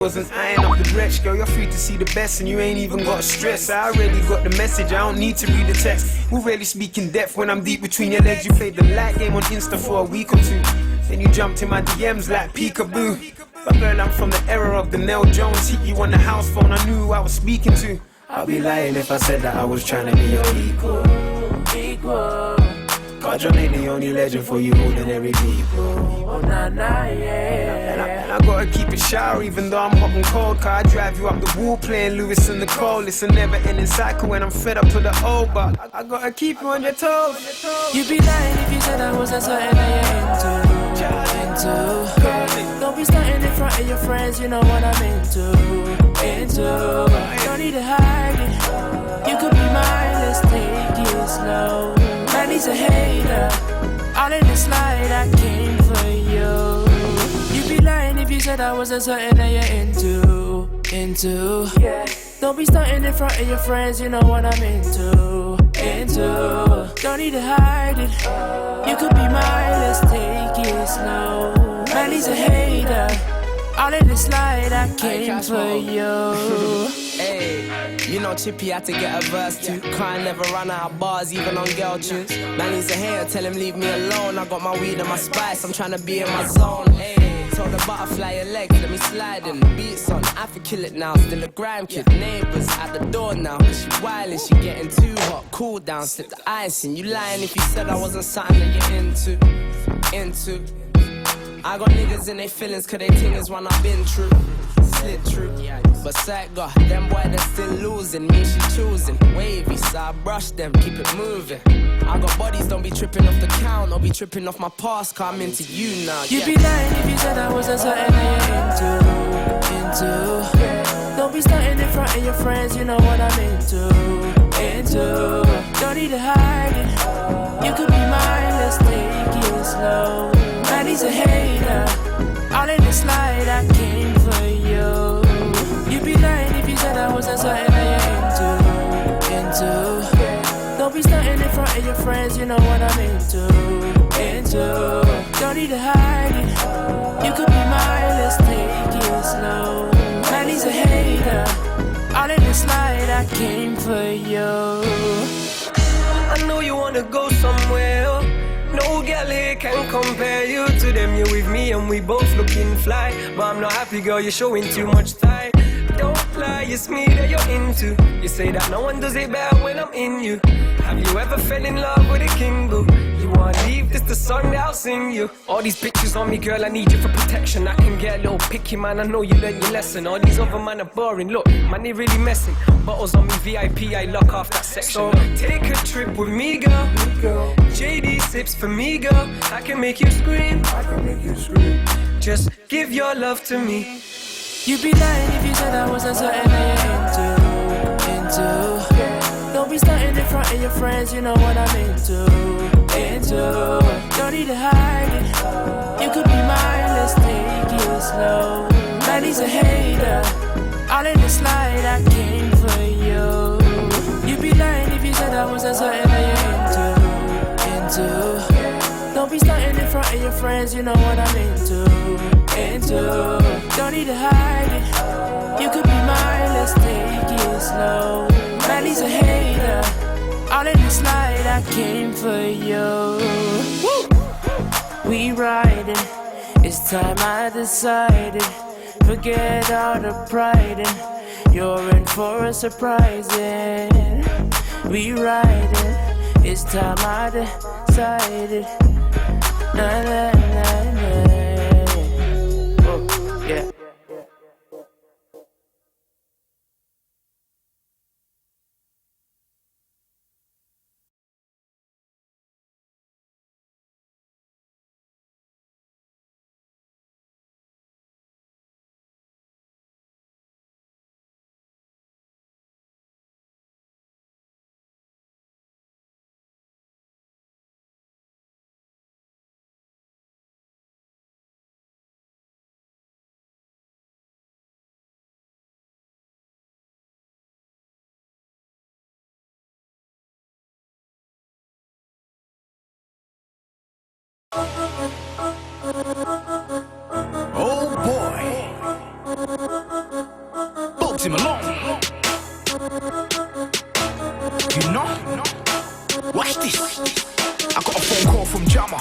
Wasn't eyeing up the wretch, girl, you're free to see the best and you ain't even got stress. I already got the message, I don't need to read the text. We rarely speak in depth when I'm deep between your legs. You played the light game on Insta for a week or two, then you jumped in my DMs like peekaboo. But girl, I'm from the era of the Nell Jones. Hit you on the house phone, I knew who I was speaking to. I'll be lying if I said that I was trying to be your equal. God, you ain't the only legend for you ordinary people. Oh, nah, nah, yeah. And I gotta keep it shower even though I'm hot and cold. Cause I drive you up the wall playing Lewis and Nicole. It's a never ending cycle when I'm fed up to the old. But I gotta keep you on your toes. You'd be lying if you said I wasn't certain that you're into. Don't be starting in front of your friends, you know what I'm into. Don't need to hide it. You could be mine, let's take it slow. Man, he's a hater. All in the slide, I came for you. You'd be lying if you said I wasn't certain that you're into. Yeah. Don't be starting in front of your friends, you know what I'm into. Don't need to hide it. You could be mine, let's take it slow. Man, he's a hater. All in the slide, I came for you. Hey, you know Chippy had to get a verse too. Can't never run out of bars, even on girl tunes. Man, he's a hater, tell him leave me alone. I got my weed and my spice, I'm trying to be in my zone. Hey, told the butterfly your legs, let me slide in. Beats on, I have to kill it now. Still a grime kid, neighbors at the door now. Cause she wildin', she getting too hot. Cool down, slip the ice in. You lying if you said I wasn't something that you're into. I got niggas in they feelings cause they ting is one I've been through. Slid through. But sight got them boy they're still losing. Me she choosing. Wavy so I brush them, keep it moving. I got bodies, don't be tripping off the count. Or be tripping off my past, cause I'm into you now. You'd be lying if you said I wasn't certain that you're into. Don't be starting in front of your friends, you know what I'm into. Don't need to hide it. You could be mine, let's take it slow. Man, he's a hater. All in the slide, I came for you. You'd be lying if you said I wasn't certain that you're into. Don't be starting in front of your friends, you know what I'm into. Don't need to hide it. You could be mine, let's take it slow. Man, he's a hater. All in the slide, I came for you. I know you wanna go somewhere. No girl here can compare you to them. You're with me and we both looking fly. But I'm not happy, girl, you're showing too much time. Don't lie, it's me that you're into. You say that no one does it better when I'm in you. Have you ever fell in love with a king boo? You wanna leave, this the song that I'll sing you. All these pictures on me, girl, I need you for protection. I can get a little picky, man, I know you learned your lesson. All these other man are boring, look, man, they really messing. Bottles on me, VIP, I lock off that section. So take a trip with me, girl. JD sips for me, girl. I can make you scream. Just give your love to me. You'd be lying if you said I wasn't certain that you're into. Don't be starting in front of your friends, you know what I'm into. Don't need to hide it. You could be mine, let's take it slow. Man, he's a hater. All in the slide, I came for you. You'd be lying if you said I wasn't certain that you're into. Don't be starting in front of your friends, you know what I'm into. Don't need to hide it. You could be mine, let's take it slow. Man, he's a hater. All in the slide, I came for you. Woo! We riding, it's time I decided. Forget all the pride and you're in for a surprising. We riding, it's time I decided. Na, na, na, na. Oh, yeah. Oh boy. books him along. You know? Watch this. I got a phone call from Jammer.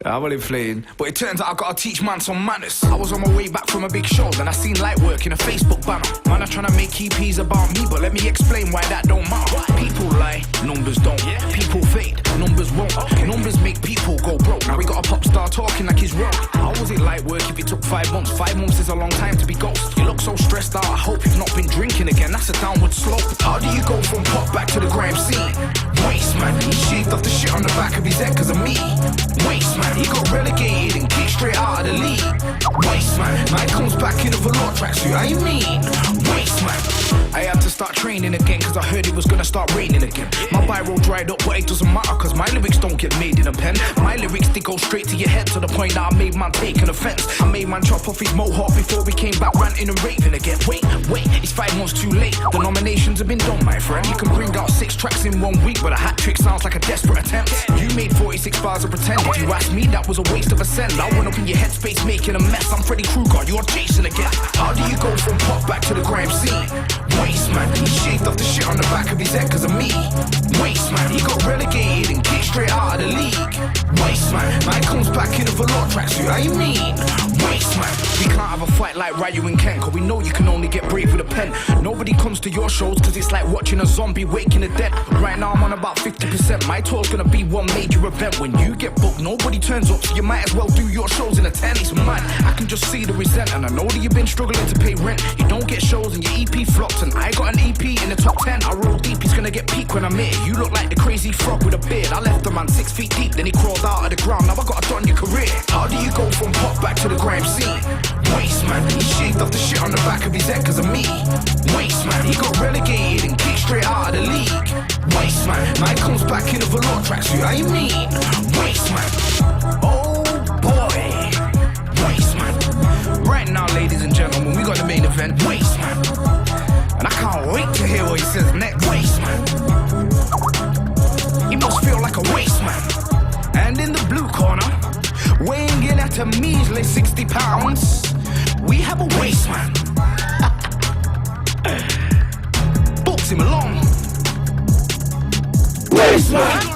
I'm only playing, but it turns out I gotta teach man some manners. I was on my way back from a big show, then I seen light work in a Facebook banner. Man, I'm trying to make EPs about me, but let me explain why that don't matter. People lie, numbers don't. People fade, numbers won't. Numbers make people go broke. Now we got a pop star talking like he's wrong. How was it light work if it took 5 months? 5 months is a long time to be ghost. You look so stressed out, I hope you've not been drinking again. That's a downward slope. How do you go from pop back to the grime scene? Waste man, he shaved off the shit on the back of his head cause of me. Waste man, he got relegated and kicked straight out of the league. Waste man, man comes back in a velour tracksuit, how you mean? Waste man, I had to start training again cause I heard it was gonna start raining again. My biro dried up but it doesn't matter cause my lyrics don't get made in a pen. My lyrics they go straight to your head to the point that I made man take an offence. I made man chop off his mohawk before we came back ranting and raving again. Wait, it's 5 months too late. The nominations have been done, my friend. You can bring out 6 tracks in 1 week but a hat trick sounds like a desperate attempt. You made 46 bars of pretend. If you ask me that was a waste of a cent. I went up in your headspace making a mess. I'm Freddy Krueger, you're Jason again. How do you go from pop back to the grime scene? Waste man, he shaved off the shit on the back of his head cause of me. Waste man, he got relegated and kicked straight out of the league. Waste man comes back in a velour tracksuit, how you mean? Waste man, we can't have a fight like Ryu and Ken cause we know you can only get brave with a pen. Nobody comes to your shows cause it's like watching a zombie waking the dead. Right now I'm on about 50%, my tour's gonna be one major event. When you get booked nobody turns up so you might as well do your shows in a tent. It's mad, I can just see the resent and I know that you've been struggling to pay rent. You don't get shows and your EP flops and I got an EP in the top 10. I roll deep, he's gonna get peak when I'm here. You look like the crazy frog with a beard. I left the man 6 feet deep, then he crawled out of the ground. Now I gotta done your career. How do you go from pop back to the grime scene? Waste man, he shaved off the shit on the back of his head cause of me. Waste man, he got relegated and kicked straight out of the league. Waste man comes back in a velour tracksuit, how you mean? Waste man, oh boy. Waste man, right now ladies and gentlemen, we got the main event. Waste man, and I can't wait to hear what he says next. Waste man, he must feel like a waste man. And in the blue corner, weighing in at a measly 60 pounds, we have a waste man. Books him along. Waste man.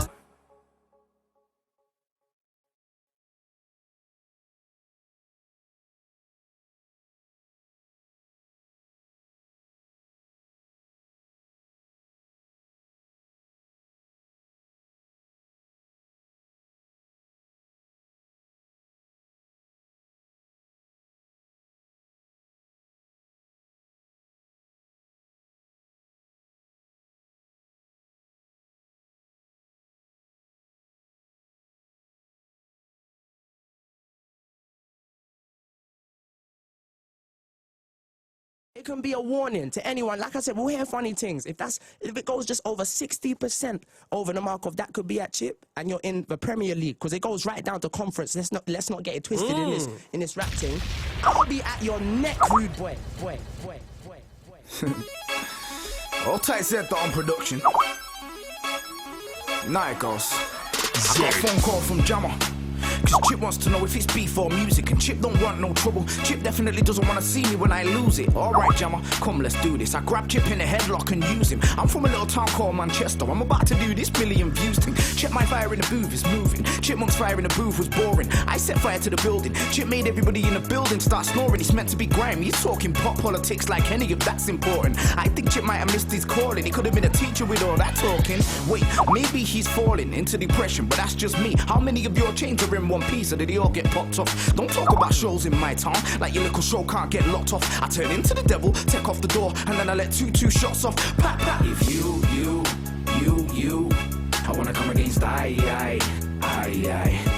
It can be a warning to anyone. Like I said, we'll hear funny things. If it goes just over 60% over the mark of that could be at chip, and you're in the Premier League, because it goes right down to conference. Let's not get it twisted in this rap thing. I'll be at your neck, rude boy. All tight set on production. Now it goes. I got a phone call from Jammer. Cause Chip wants to know if it's beef or music, and Chip don't want no trouble. Chip definitely doesn't want to see me when I lose it. Alright Jammer, come let's do this. I grab Chip in a headlock and use him. I'm from a little town called Manchester. I'm about to do this million views thing. Chip my fire in the booth is moving. Chipmunk's fire in the booth was boring. I set fire to the building. Chip made everybody in the building start snoring. It's meant to be grime. He's talking pop politics like any of that's important. I think Chip might have missed his calling. He could have been a teacher with all that talking. Wait, maybe he's falling into depression, but that's just me. How many of your chains are in one piece, or did they all get popped off? Don't talk about shows in my town like your little show can't get locked off. I turn into the devil, take off the door, and then I let two shots off. Pat, pat. If you I wanna come against I.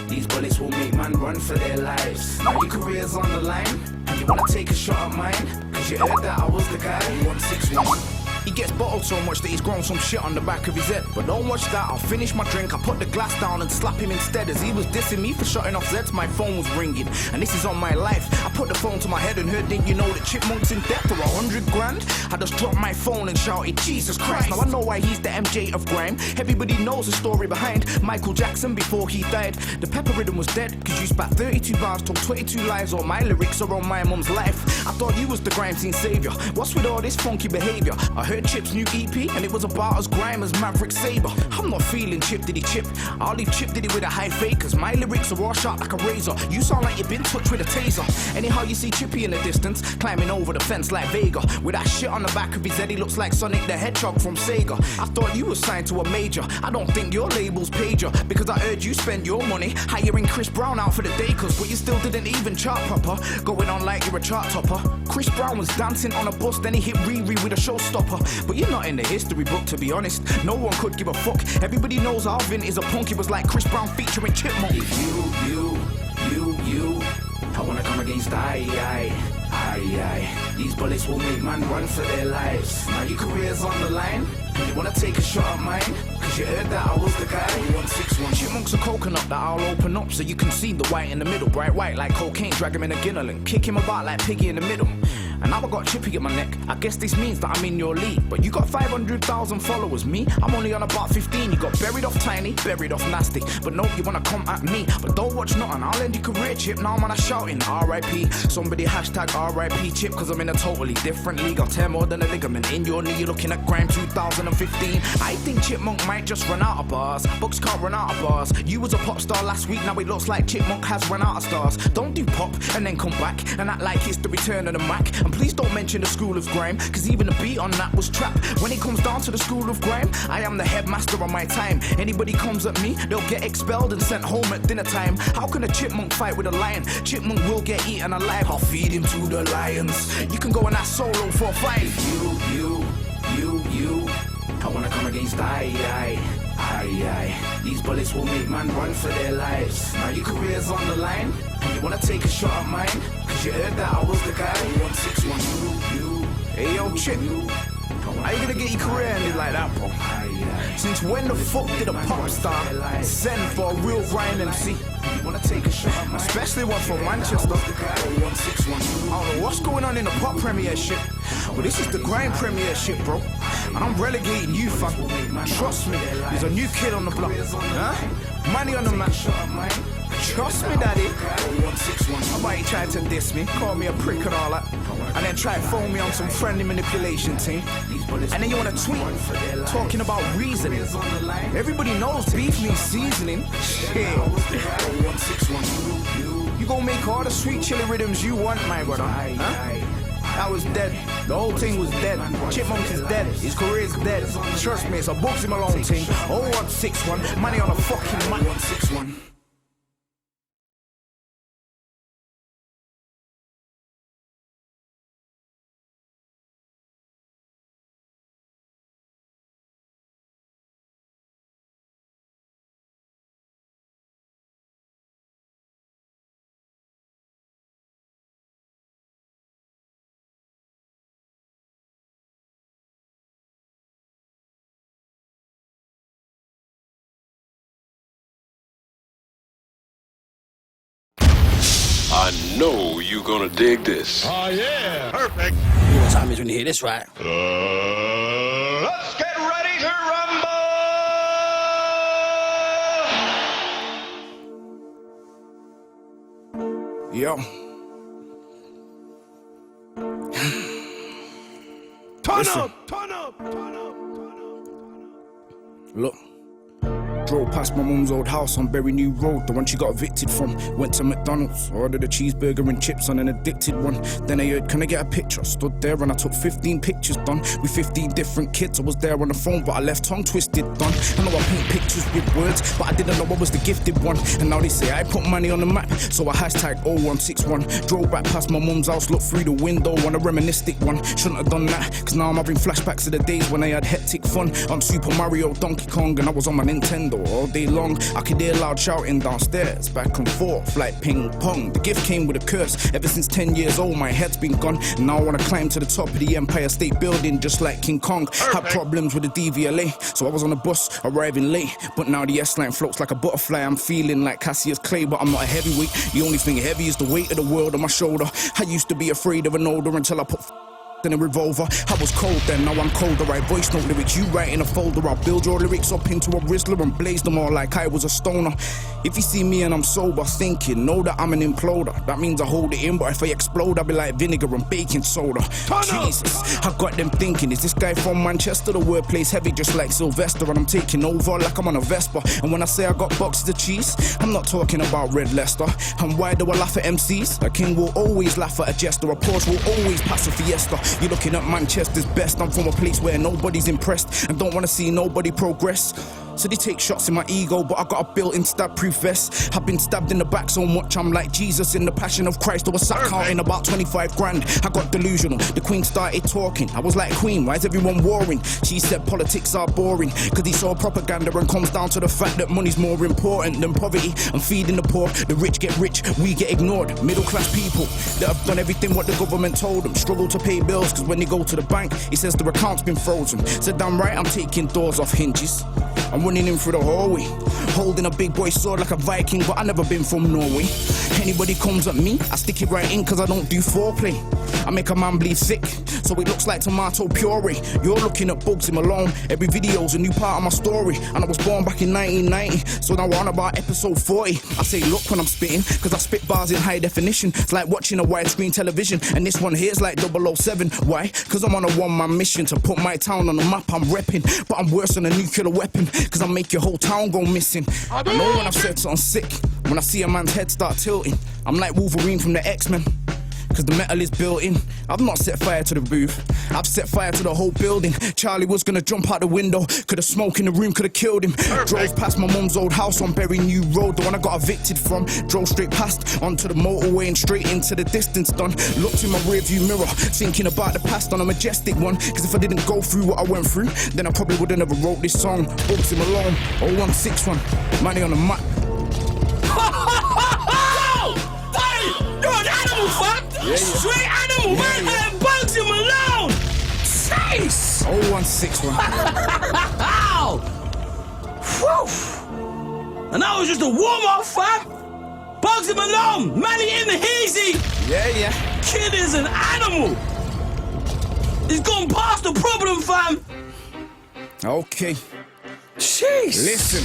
These bullets will make man run for their lives. Now your career's on the line, and you wanna take a shot at mine, cause you heard that I was the guy. 161. He gets bottled so much that he's grown some shit on the back of his head. But don't watch that, I'll finish my drink. I put the glass down and slap him instead. As he was dissing me for shutting off Zeds, my phone was ringing. And this is on my life. I put the phone to my head and heard, didn't you know that Chipmunk's in debt for 100 grand? I just dropped my phone and shouted, Jesus Christ. Now I know why he's the MJ of grime. Everybody knows the story behind Michael Jackson before he died. The pepper rhythm was dead, cause you spat 32 bars, told 22 lies. All my lyrics are on my mum's life. I thought you was the grime scene savior. What's with all this funky behavior? I heard Chip's new EP and it was about as grime as Maverick Sabre. I'm not feeling Chip Diddy Chip. I'll leave Chip Diddy with a high fake, cause my lyrics are all sharp like a razor. You sound like you've been touched with a taser. Anyhow you see Chippy in the distance, climbing over the fence like Vega. With that shit on the back of his head, he looks like Sonic the Hedgehog from Sega. I thought you was signed to a major. I don't think your label's paid you, because I heard you spend your money hiring Chris Brown out for the Dakers, but you still didn't even chart proper. Going on like you're a chart topper. Chris Brown was dancing on a bus, then he hit Riri with a showstopper. But you're not in the history book, to be honest. No one could give a fuck. Everybody knows Alvin is a punk. It was like Chris Brown featuring Chipmunk. If you I wanna come against I. These bullets will make man run for their lives. Now your career's on the line, and you wanna take a shot at mine, cause you heard that I was the guy. 161. Chipmunk's a coconut that I'll open up so you can see the white in the middle. Bright white like cocaine, drag him in a ginnel and kick him about like Piggy in the middle. And now I got Chippy at my neck. I guess this means that I'm in your league. But you got 500,000 followers. Me, I'm only on about 15. You got buried off tiny, buried off nasty. But no, you wanna come at me. But don't watch nothing, I'll end your career, Chip. Now I'm on a shouting R.I.P. Somebody hashtag R.I.P. Chip, cause I'm in a totally different league. I'll tear more than a ligament in your knee. You're looking at Grime 2015. I think Chipmunk might just run out of bars. Books can't run out of bars. You was a pop star last week, now it looks like Chipmunk has run out of stars. Don't do pop and then come back and act like it's the return of the Mac. And please don't mention the school of grime, cause even the beat on that was trap. When it comes down to the school of grime, I am the headmaster on my time. Anybody comes at me, they'll get expelled and sent home at dinner time. How can a chipmunk fight with a lion? Chipmunk will get eaten alive. I'll feed him to the lions. You can go and ask Solo for a fight. You I wanna come against I. These bullets will make man run for their lives. Now your career's on the line, and you wanna take a shot at mine, cause you heard that I was the guy. 161. Hey yo, Chip, how you gonna get your career ended like that, bro? Since when the fuck did a pop star send for a real grime MC? Especially one from Manchester. I don't know what's going on in the pop premiership, but this is the grime premiership, bro. And I'm relegating you, fam. Trust me, there's a new kid on the block. Huh? Money on the map. Trust me, daddy. How about you trying to diss me, call me a prick and all that, and then try to phone me on some friendly manipulation team, and then you want to tweet talking about reasoning. Everybody knows beef means seasoning. Shit. You gonna make all the sweet chili rhythms you want, my brother, huh? That was dead. The whole thing was dead. Chipmunk is dead. His career is dead. Trust me, it's a Bugsy Malone thing. 0161, money on a fucking man. 161. I know you're gonna dig this. Oh, yeah. Perfect. You know what time it is when you hear this, right? Let's get ready to rumble! Yo. Turn up. Look. Drove past my mum's old house on Berry New Road, the one she got evicted from. Went to McDonald's, ordered a cheeseburger and chips on an addicted one. Then I heard, can I get a picture? Stood there and I took 15 pictures done with 15 different kids. I was there on the phone, but I left tongue twisted done. I know I paint pictures with words, but I didn't know I was the gifted one. And now they say I put money on the map, so I hashtag 0161. Drove right past my mum's house, looked through the window on a reminiscent one. Shouldn't have done that, cause now I'm having flashbacks of the days when I had hectic fun on Super Mario, Donkey Kong, and I was on my Nintendo all day long. I could hear loud shouting downstairs, back and forth like ping pong. The gift came with a curse. Ever since 10 years old, my head's been gone. And now I wanna climb to the top of the Empire State Building just like King Kong. Had problems with the DVLA, so I was on the bus arriving late. But now the S-line floats like a butterfly. I'm feeling like Cassius Clay, but I'm not a heavyweight. The only thing heavy is the weight of the world on my shoulder. I used to be afraid of an older until I put in a revolver. I was cold then, now I'm colder. I voice note lyrics, you write in a folder. I'll build your lyrics up into a Rizzler and blaze them all like I was a stoner. If you see me and I'm sober thinking, know that I'm an imploder. That means I hold it in, but if I explode, I'll be like vinegar and baking soda. Jesus, I got them thinking, is this guy from Manchester? The wordplay's heavy just like Sylvester, and I'm taking over like I'm on a Vespa. And when I say I got boxes of cheese, I'm not talking about Red Leicester. And why do I laugh at MCs? A king will always laugh at a jester. A Porsche will always pass a Fiesta. You're looking at Manchester's best. I'm from a place where nobody's impressed and don't want to see nobody progress. So they take shots in my ego, but I got a built-in stab-proof vest. I've been stabbed in the back so much I'm like Jesus in the Passion of Christ. I was sat counting about 25 grand. I got delusional. The Queen started talking. I was like, Queen, why is everyone warring? She said politics are boring, cause he saw propaganda and comes down to the fact that money's more important than poverty and feeding the poor. The rich get rich, we get ignored. Middle-class people that have done everything what the government told them struggle to pay bills, cause when they go to the bank, he says their account's been frozen. So damn right, I'm taking doors off hinges. I'm running in through the hallway, holding a big boy sword like a Viking, but I never been from Norway. Anybody comes at me, I stick it right in, cause I don't do foreplay. I make a man bleed sick, so it looks like tomato puree. You're looking at Bugsy Malone, every video's a new part of my story. And I was born back in 1990, so now we're on about episode 40. I say look when I'm spitting, cause I spit bars in high definition. It's like watching a widescreen television, and this one here's like 007. Why? Cause I'm on a one-man mission to put my town on the map. I'm repping, but I'm worse than a nuclear weapon, cause I make your whole town go missing. I know when I've said something sick, when I see a man's head start tilting, I'm like Wolverine from the X-Men, cause the metal is built in. I've not set fire to the roof, I've set fire to the whole building. Charlie was gonna jump out the window, could have smoke in the room, could have killed him. Drove past my mum's old house on Berry New Road, the one I got evicted from. Drove straight past, onto the motorway and straight into the distance done. Looked in my rearview mirror, thinking about the past on a majestic one. Cause if I didn't go through what I went through, then I probably would've never wrote this song. Bugsy Malone, 0161, money on the map. You're an animal, fam! Yeah. Straight animal, man! Yeah. Bugsy Malone! Jeez! 0161. Ow! Whew! And that was just a warm-up, fam! Bugsy Malone! Manny in the hazy! Yeah. Kid is an animal! He's gone past the problem, fam! Okay. Jeez! Listen.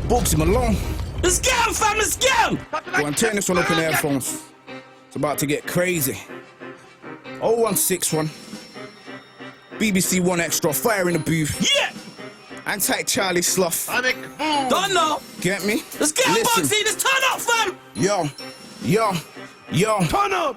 Bugsy Malone. Let's get him, fam! Let's get him! Go and turn this one up in the headphones. It's about to get crazy. 0161. BBC One Extra, fire in the booth. Yeah! And take Charlie Slough. Don't know! Get me? Let's get him, Listen. Bugsy! Let's turn up, fam! Yo.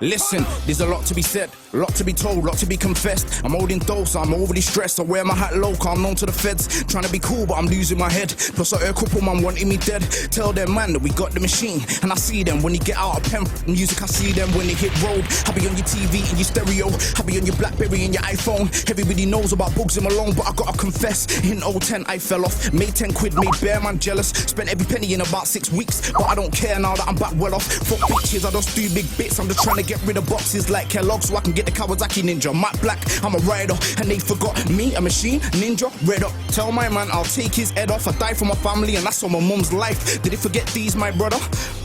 Listen, there's a lot to be said, a lot to be told, lot to be confessed. I'm holding dose, I'm overly stressed. I wear my hat low, I'm known to the feds. Trying to be cool, but I'm losing my head. Plus I heard a couple man wanting me dead. Tell them man that we got the machine, and I see them when you get out of pen music. I see them when they hit road. I be on your TV and your stereo, I be on your Blackberry and your iPhone. Everybody knows about Bugsy Malone, but I gotta confess, in 010 I fell off. Made 10 quid, made bear man jealous. Spent every penny in about 6 weeks, but I don't care now that I'm back well off. Fuck bitches, I just do big bits. I'm just trying to get rid of boxes like Kellogg so I can get the Kawasaki Ninja. Matte Black, I'm a rider, and they forgot me, a machine, ninja, red up. Tell my man I'll take his head off. I die for my family and that's on my mum's life. Did they forget these, my brother?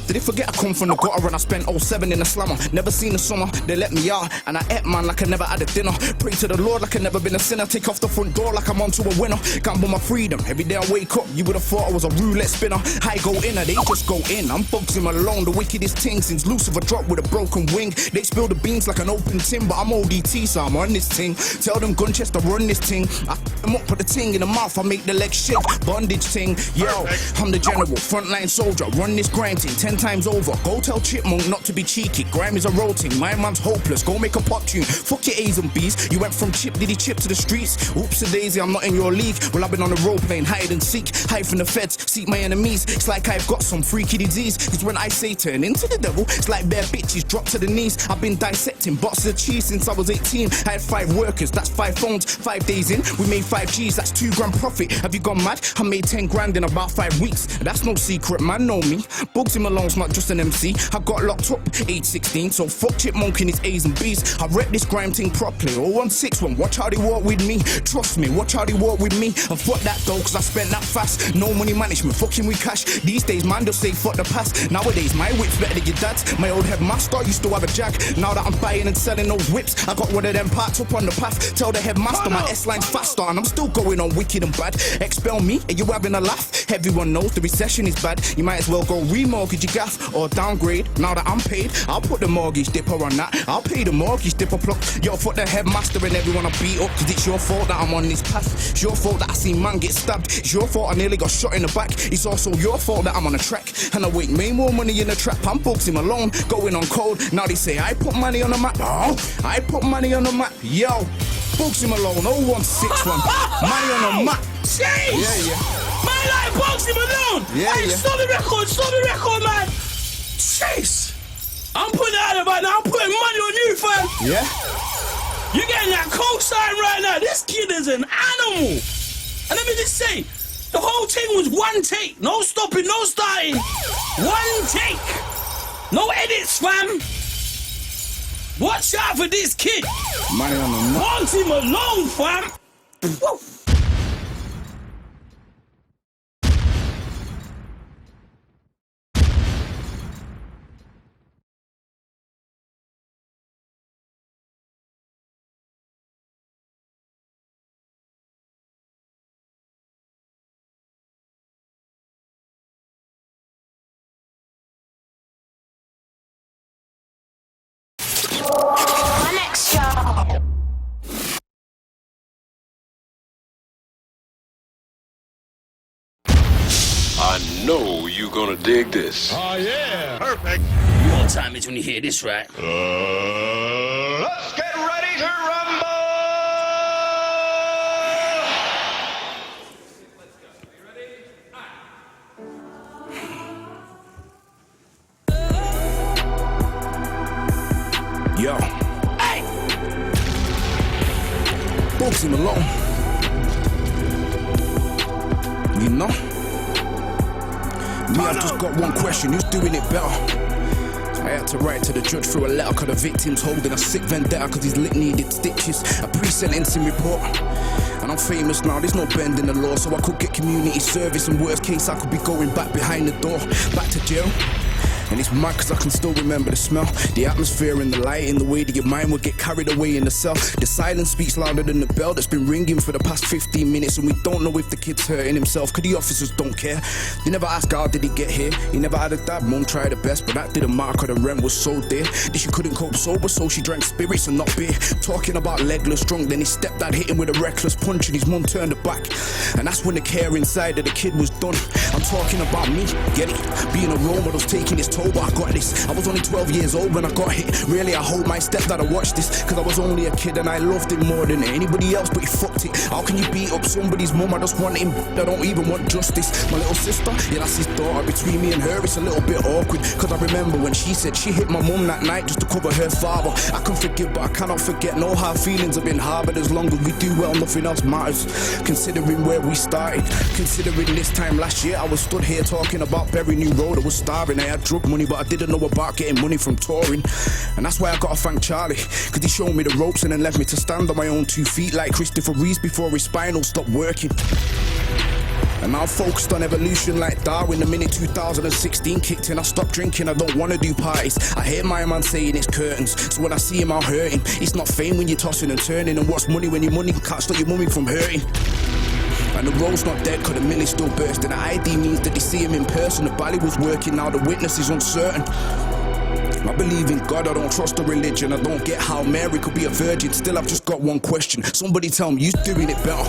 Did they forget I come from the gutter and I spent 07 in the slammer? Never seen the summer, they let me out, and I ate man like I never had a dinner. Pray to the Lord like I never been a sinner. Take off the front door like I'm onto a winner. Gamble my freedom, every day I wake up, you would've thought I was a roulette spinner. I go in and they just go in. I'm Bugsy Malone, the wickedest thing since Lucifer dropped with a broken wing. They spill the beans like an open tin, but I'm ODT, so I'm on this thing. Tell them Gunchester run this thing. I them up, put the ting in the mouth, I make the legs shake. Bondage ting, yo, I'm the general, frontline soldier, run this grind thing. 10 times over. Go tell Chipmunk not to be cheeky. Grime is a road thing, my man's hopeless. Go make a pop tune. Fuck your A's and B's. You went from chip, did he chip to the streets? Oops a daisy, I'm not in your league. Well, I've been on the road playing hide and seek. Hide from the feds, seek my enemies. It's like I've got some freaky disease. Cause when I say turn into the devil, it's like bare bitches drop to the knees. I've been dissecting boxes of cheese since I was 18. I had 5 workers, that's 5 phones. 5 days in, we made 5 G's, that's 2 grand profit. Have you gone mad? I made 10 grand in about 5 weeks. That's no secret, man, know me. Bugsy Malone's not just an MC. I got locked up, age 16, so fuck Chipmunk in his A's and B's. I rep this grime thing properly. 0161, watch how they walk with me. Trust me, watch how they walk with me. And fuck that though, cause I spent that fast. No money management, fucking with cash. These days, man, they'll say fuck the past. Nowadays, my whip's better than your dad's. My old headmaster used to have a Jag. Now that I'm buying and selling those whips, I got one of them parts up on the path. Tell the headmaster my S-line's faster and I'm still going on wicked and bad. Expel me, are you having a laugh? Everyone knows the recession is bad. You might as well go remortgage your gaff or downgrade. Now that I'm paid, I'll put the mortgage dipper on that. I'll pay the mortgage dipper plug. Yo, fuck the headmaster and everyone I beat up. Cause it's your fault that I'm on this path. It's your fault that I seen man get stabbed. It's your fault I nearly got shot in the back. It's also your fault that I'm on a track. And I make more money in the trap. I'm Bugsy Malone, going on cold. Now they say I put money on the map. Oh, I put money on the map. Yo, Bugsy Malone, 0161. Money on the map. Jeez! Yeah. Man like Bugsy Malone! Hey, stop the record, man! Jeez! I'm putting it out of right now, I'm putting money on you, fam! Yeah? You're getting that cosign right now. This kid is an animal! And let me just say, the whole thing was one take. No stopping, no starting. One take. No edits, fam. Watch out for this kid. Money on the map. Bugsy Malone, fam. Woo. I know you gonna dig this. Oh, yeah. Perfect. You know what time it is when you hear this, right? Let's get ready to rumble! Yo. Hey! Bugsy Malone. You know? Me, I've just got one question, who's doing it better? I had to write to the judge through a letter cause the victim's holding a sick vendetta cause his lick needed stitches. A pre-sentencing report. And I'm famous now, there's no bend in the law, so I could get community service. In worst case, I could be going back behind the door, back to jail. And it's mad cause I can still remember the smell, the atmosphere and the light, in the way that your mind would get carried away in the cell. The silence speaks louder than the bell that's been ringing for the past 15 minutes, and we don't know if the kid's hurting himself cause the officers don't care. They never ask how did he get here. He never had a dad, mum tried her best, but that didn't matter cause the rent was so dear. That she couldn't cope sober, so she drank spirits and not beer. Talking about legless drunk, then his stepdad hit him with a reckless punch and his mum turned her back. And that's when the care inside of the kid was done. I'm talking about me, get it? Being a role model's taking its toll, but I got this. I was only 12 years old when I got hit. Really, I hope my stepdad watched this, cause I was only a kid and I loved him more than anybody else, but he fucked it. How can you beat up somebody's mum? I just want him, I don't even want justice. My little sister, yeah, that's his daughter. Between me and her, it's a little bit awkward, cause I remember when she said she hit my mum that night just to cover her father. I can forgive, but I cannot forget. No hard feelings have been harbored. As long as we do well, nothing else matters. Considering where we started, considering this time last year, I was stood here talking about Berry New Road. I was starving, I had drug money, but I didn't know about getting money from touring. And that's why I gotta thank Charlie, cause he showed me the ropes and then left me to stand on my own 2 feet like Christopher Reeves before his spinal stopped working. And now I'm focused on evolution like Darwin. The minute 2016 kicked in, I stopped drinking, I don't wanna do parties. I hear my man saying it's curtains, so when I see him out hurting, it's not fame when you're tossing and turning. And what's money when your money can't stop your mummy from hurting? And the road's not dead cause the mill is still bursting. The ID means that they see him in person. The bally was working, now the witness is uncertain. I believe in God, I don't trust a religion. I don't get how Mary could be a virgin. Still, I've just got one question. Somebody tell me, who's doing it better?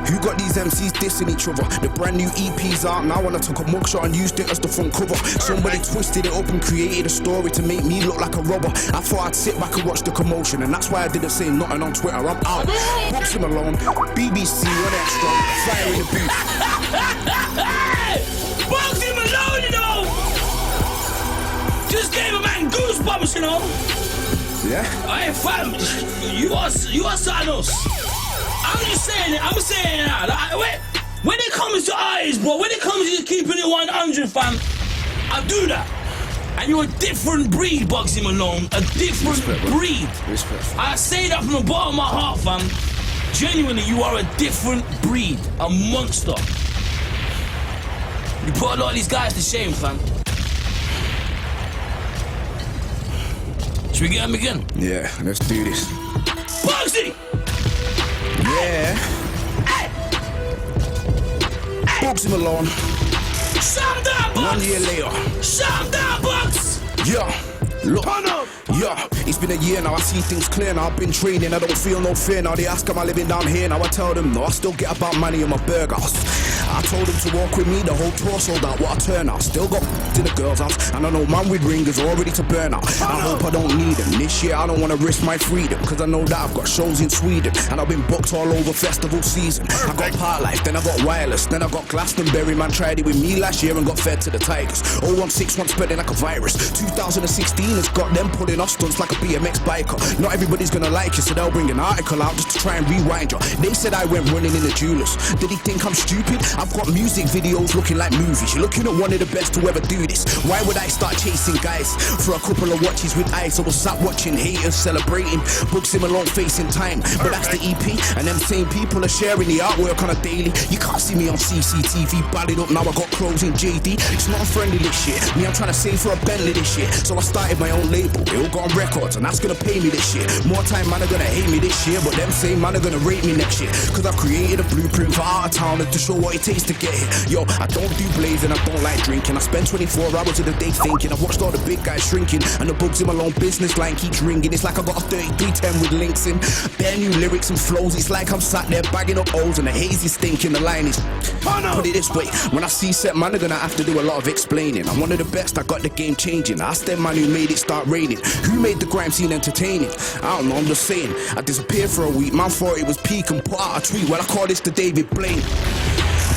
Who got these MCs dissing each other? The brand new EP's out now and I took a mugshot and used it as the front cover. Somebody twisted it up and created a story to make me look like a robber. I thought I'd sit back and watch the commotion, and that's why I didn't say nothing on Twitter. I'm out. Boxing alone, BBC, one extra, fire in the booth. Box him alone, you know. Just gave a man goosebumps, you know. Yeah? Hey fam, you are something else. I'm just saying it, I'm saying it now. Like, when it comes to eyes, bro, when it comes to keeping it 100, fam, I do that. And you're a different breed, Boxing Malone. A different breed. Respect. I say that from the bottom of my heart, fam. Genuinely, you are a different breed. A monster. You put a lot of these guys to shame, fam. Should we get him again? Yeah, let's do this. Bugsy! Yeah. Hey! Boxing alone. Shut him down, Bugs! 1 year later. Shut him down, Bugs! Yeah. Look, yeah, it's been a year now, I see things clear now. I've been training, I don't feel no fear now. They ask am I living down here, now I tell them no, I still get about money in my burgers. I told them to walk with me, the whole tour sold out, what a turnout. Still got in the girl's house, and I know man with ringers all ready to burn out. I hope I don't need them, this year I don't want to risk my freedom, cause I know that I've got shows in Sweden, and I've been booked all over festival season. I got Part Life, then I got Wireless, then I got Glastonbury, man tried it with me last year and got fed to the Tigers. 0161 spreading like a virus, 2016 has got them pulling off stunts like a BMX biker. Not everybody's gonna like you, so they'll bring an article out just to try and rewind you. They said I went running in the jewelers. Did he think I'm stupid? I've got music videos looking like movies. You're looking at one of the best to ever do this. Why would I start chasing guys for a couple of watches with eyes? I was sat watching haters celebrating, books him along facing time. But that's the EP, and them same people are sharing the artwork on a daily. You can't see me on CCTV, balled up now I got clothes in JD. It's not friendly this shit. Me, I'm trying to save for a Bentley this year. So I started my own label. It all got on records, and that's gonna pay me this year. More time, man, are gonna hate me this year, but them same man are gonna rate me next year. Cause I've created a blueprint for out of town to show what it takes to get here. Yo, I don't do blazing, I don't like drinking. I spend 24 hours of the day thinking. I've watched all the big guys shrinking, and the bugs in my own business line keeps ringing. It's like I got a 3310 with links in. Bare new lyrics and flows. It's like I'm sat there bagging up O's and the hazy stinking. The line is, put it this way, when I see set man, I'm gonna have to do a lot of explaining. I'm one of the best, I got the game changing. I asked them man who made it start raining. Who made the grime scene entertaining? I don't know, I'm just saying. I disappeared for a week, man thought it was peak and put out a tweet. Well, I call this the David Blaine.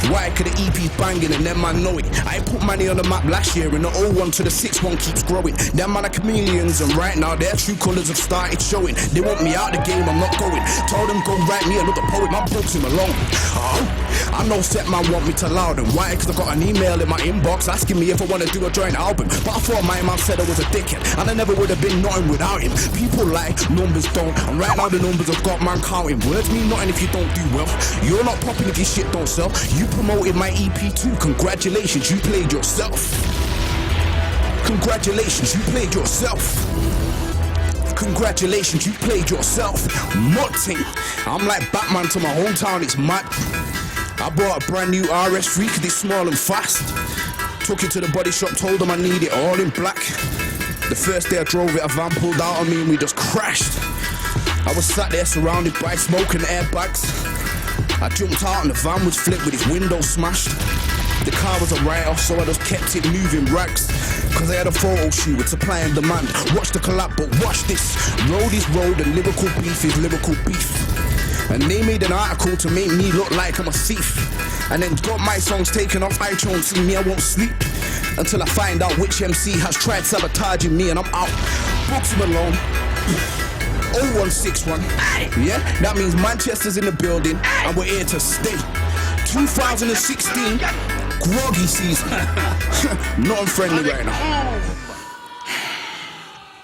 Why could the EP's banging and them man know it? I put money on the map last year and the 01 to the 61 keeps growing. Them man are chameleons and right now their true colours have started showing. They want me out the game, I'm not going. Told them go write me another poet, my books him alone. I know set man want me to loud them. Why? Cause I got an email in my inbox asking me if I wanna do a joint album. But I thought my man said I was a dickhead and I never would have been nothing without him. People lie, numbers don't, and right now the numbers have got man counting. Words mean nothing if you don't do well. You're not popping if your shit don't sell. You promoted my EP too, congratulations, you played yourself. Congratulations, you played yourself. Congratulations, you played yourself. Mutting, I'm like Batman to my hometown, it's mad. I bought a brand new RS3 cause it's small and fast. Took it to the body shop, told them I need it all in black. The first day I drove it, a van pulled out on me and we just crashed. I was sat there surrounded by smoke and airbags. I jumped out and the van was flipped with its window smashed. The car was a write-off, so I just kept it moving rags. Cause I had a photo shoot with supply and demand. Watch the collab, but watch this. Road is road and lyrical beef is lyrical beef. And they made an article to make me look like I'm a thief. And then got my songs taken off iTunes, see me I won't sleep until I find out which MC has tried sabotaging me and I'm out. Books him alone. 0161. Yeah, that means Manchester's in the building and we're here to stay. 2016, groggy season. Not friendly right now.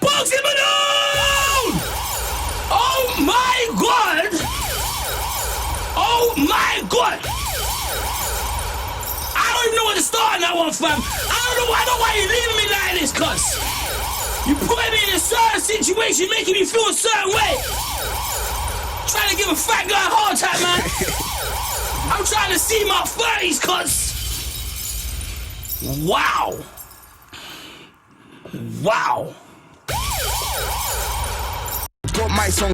Box him alone! Oh my god! Oh my god! I don't even know where to start on that one, fam. I don't know why you're leaving me like this, cuz. You put me in a certain situation, making me feel a certain way. Trying to give a fat guy a hard time, man. I'm trying to see my 30s, cuz. Wow. Wow. Got my song.